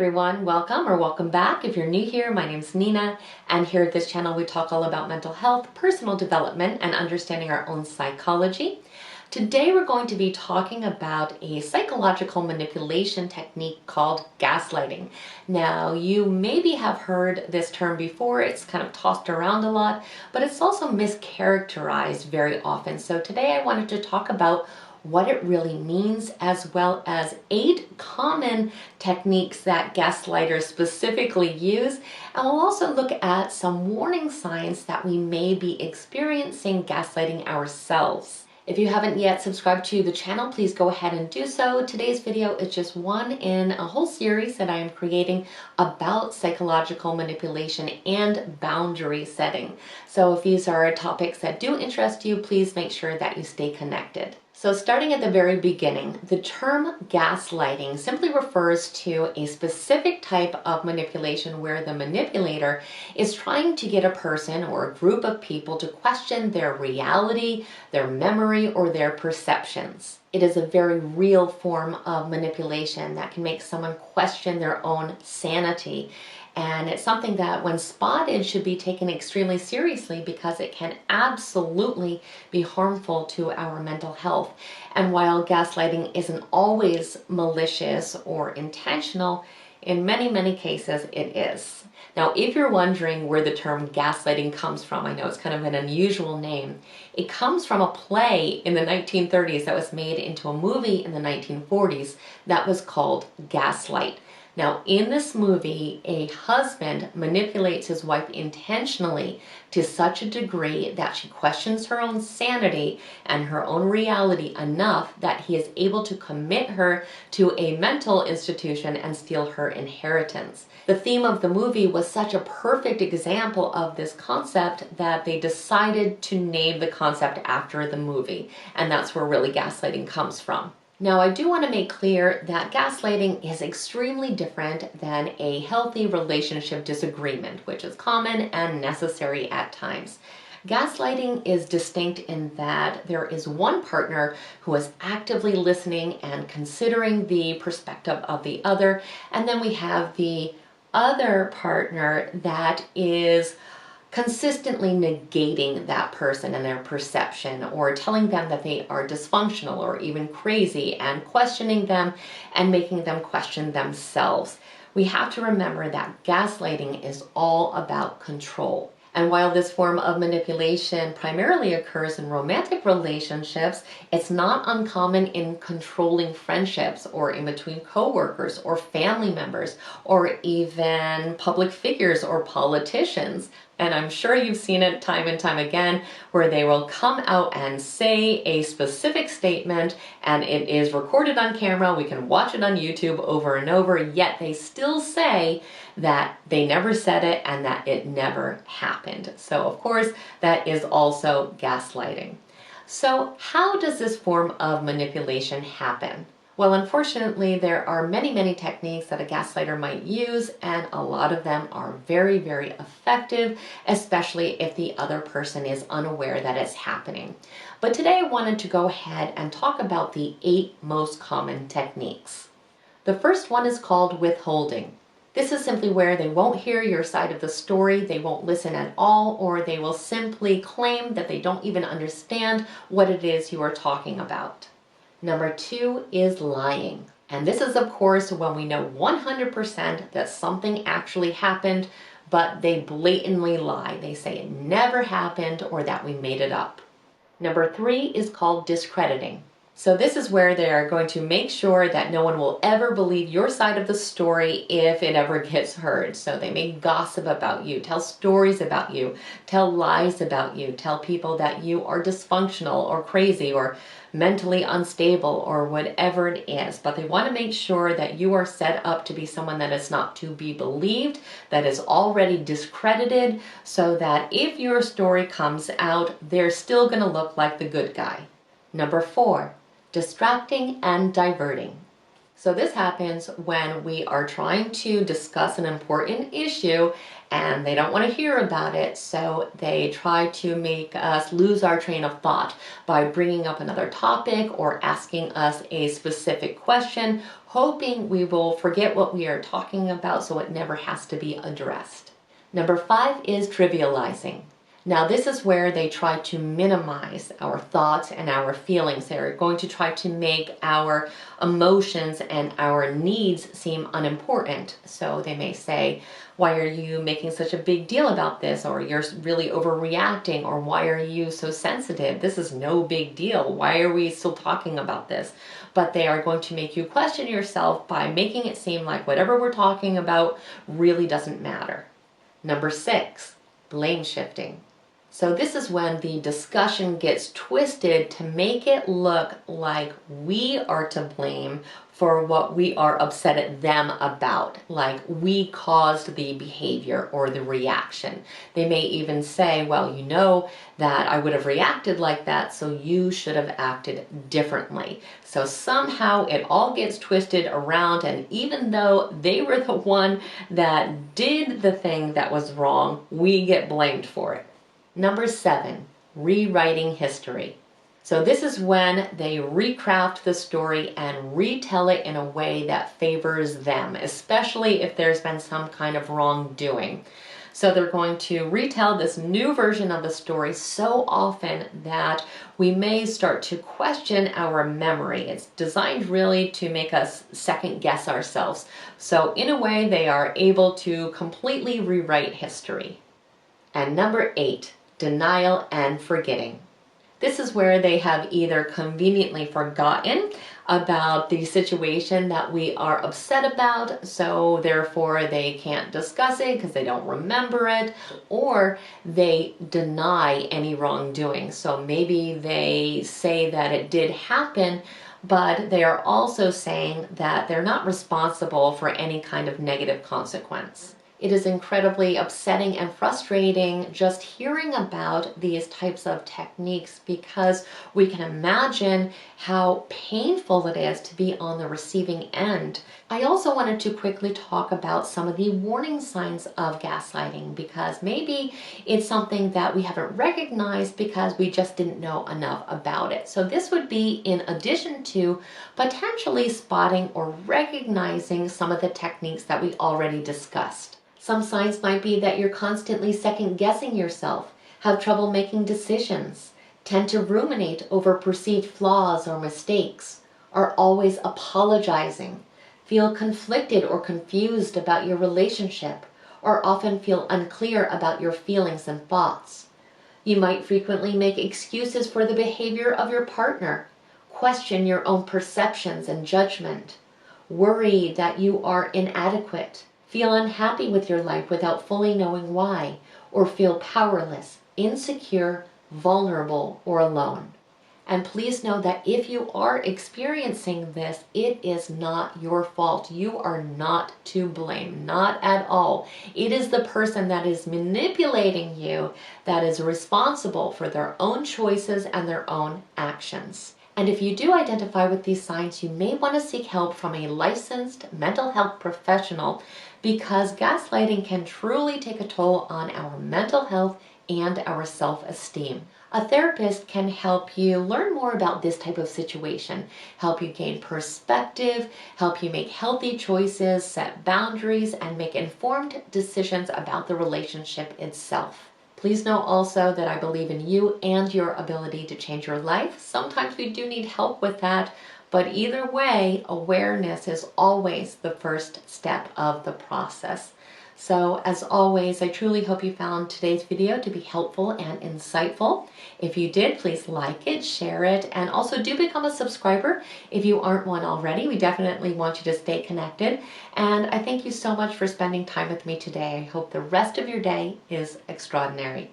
everyone, welcome back. If you're new here, my name's Nina, and here at this channel we talk all about mental health, personal development, and understanding our own psychology. Today we're going to be talking about a psychological manipulation technique called gaslighting. Now, you maybe have heard this term before. It's kind of tossed around a lot, but it's also mischaracterized very often. So today I wanted to talk about what it really means, as well as 8 common techniques that gaslighters specifically use. And we'll also look at some warning signs that we may be experiencing gaslighting ourselves. If you haven't yet subscribed to the channel, please go ahead and do so. Today's video is just one in a whole series that I am creating about psychological manipulation and boundary setting. So if these are topics that do interest you, please make sure that you stay connected. So starting at the very beginning, the term gaslighting simply refers to a specific type of manipulation where the manipulator is trying to get a person or a group of people to question their reality, their memory, or their perceptions. It is a very real form of manipulation that can make someone question their own sanity. And it's something that, when spotted, should be taken extremely seriously because it can absolutely be harmful to our mental health. And while gaslighting isn't always malicious or intentional, in many cases it is. Now, if you're wondering where the term gaslighting comes from, I know it's kind of an unusual name. It comes from a play in the 1930s that was made into a movie in the 1940s that was called Gaslight. Now, in this movie, a husband manipulates his wife intentionally to such a degree that she questions her own sanity and her own reality enough that he is able to commit her to a mental institution and steal her inheritance. The theme of the movie was such a perfect example of this concept that they decided to name the concept after the movie, and that's where really gaslighting comes from. Now, I do want to make clear that gaslighting is extremely different than a healthy relationship disagreement, which is common and necessary at times. Gaslighting is distinct in that there is one partner who is actively listening and considering the perspective of the other, and then we have the other partner that is consistently negating that person and their perception, or telling them that they are dysfunctional or even crazy, and questioning them and making them question themselves. We have to remember that gaslighting is all about control. And while this form of manipulation primarily occurs in romantic relationships, it's not uncommon in controlling friendships, or in between coworkers or family members, or even public figures or politicians. And I'm sure you've seen it time and time again, where they will come out and say a specific statement, and it is recorded on camera. We can watch it on YouTube over and over, yet they still say that they never said it and that it never happened. So of course, that is also gaslighting. So how does this form of manipulation happen? Well, unfortunately, there are many techniques that a gaslighter might use, and a lot of them are very effective, especially if the other person is unaware that it's happening. But today I wanted to go ahead and talk about the 8 most common techniques. The first one is called withholding. This is simply where they won't hear your side of the story, they won't listen at all, or they will simply claim that they don't even understand what it is you are talking about. Number 2 is lying. And this is, of course, when we know 100% that something actually happened, but they blatantly lie. They say it never happened, or that we made it up. Number 3 is called discrediting. So this is where they are going to make sure that no one will ever believe your side of the story if it ever gets heard. So they may gossip about you, tell stories about you, tell lies about you, tell people that you are dysfunctional or crazy or mentally unstable or whatever it is. But they want to make sure that you are set up to be someone that is not to be believed, that is already discredited, so that if your story comes out, they're still going to look like the good guy. Number 4. Distracting and diverting. So this happens when we are trying to discuss an important issue and they don't want to hear about it, so they try to make us lose our train of thought by bringing up another topic or asking us a specific question, hoping we will forget what we are talking about so it never has to be addressed. Number 5 is trivializing. Now this is where they try to minimize our thoughts and our feelings. They're going to try to make our emotions and our needs seem unimportant. So they may say, why are you making such a big deal about this? Or you're really overreacting, or why are you so sensitive? This is no big deal. Why are we still talking about this? But they are going to make you question yourself by making it seem like whatever we're talking about really doesn't matter. Number 6, blame shifting. So this is when the discussion gets twisted to make it look like we are to blame for what we are upset at them about, like we caused the behavior or the reaction. They may even say, well, you know that I would have reacted like that, so you should have acted differently. So somehow it all gets twisted around, and even though they were the one that did the thing that was wrong, we get blamed for it. Number 7, rewriting history. So this is when they recraft the story and retell it in a way that favors them, especially if there's been some kind of wrongdoing. So they're going to retell this new version of the story so often that we may start to question our memory. It's designed really to make us second guess ourselves. So in a way, they are able to completely rewrite history. And number 8, denial and forgetting. This is where they have either conveniently forgotten about the situation that we are upset about, so therefore they can't discuss it because they don't remember it, or they deny any wrongdoing. So maybe they say that it did happen, but they are also saying that they're not responsible for any kind of negative consequence. It is incredibly upsetting and frustrating just hearing about these types of techniques, because we can imagine how painful it is to be on the receiving end. I also wanted to quickly talk about some of the warning signs of gaslighting, because maybe it's something that we haven't recognized because we just didn't know enough about it. So this would be in addition to potentially spotting or recognizing some of the techniques that we already discussed. Some signs might be that you're constantly second-guessing yourself, have trouble making decisions, tend to ruminate over perceived flaws or mistakes, are always apologizing, feel conflicted or confused about your relationship, or often feel unclear about your feelings and thoughts. You might frequently make excuses for the behavior of your partner, question your own perceptions and judgment, worry that you are inadequate, feel unhappy with your life without fully knowing why, or feel powerless, insecure, vulnerable, or alone. And please know that if you are experiencing this, it is not your fault. You are not to blame, not at all. It is the person that is manipulating you that is responsible for their own choices and their own actions. And if you do identify with these signs, you may want to seek help from a licensed mental health professional, because gaslighting can truly take a toll on our mental health and our self-esteem. A therapist can help you learn more about this type of situation, help you gain perspective, help you make healthy choices, set boundaries, and make informed decisions about the relationship itself. Please know also that I believe in you and your ability to change your life. Sometimes we do need help with that, but either way, awareness is always the first step of the process. So as always, I truly hope you found today's video to be helpful and insightful. If you did, please like it, share it, and also do become a subscriber if you aren't one already. We definitely want you to stay connected. And I thank you so much for spending time with me today. I hope the rest of your day is extraordinary.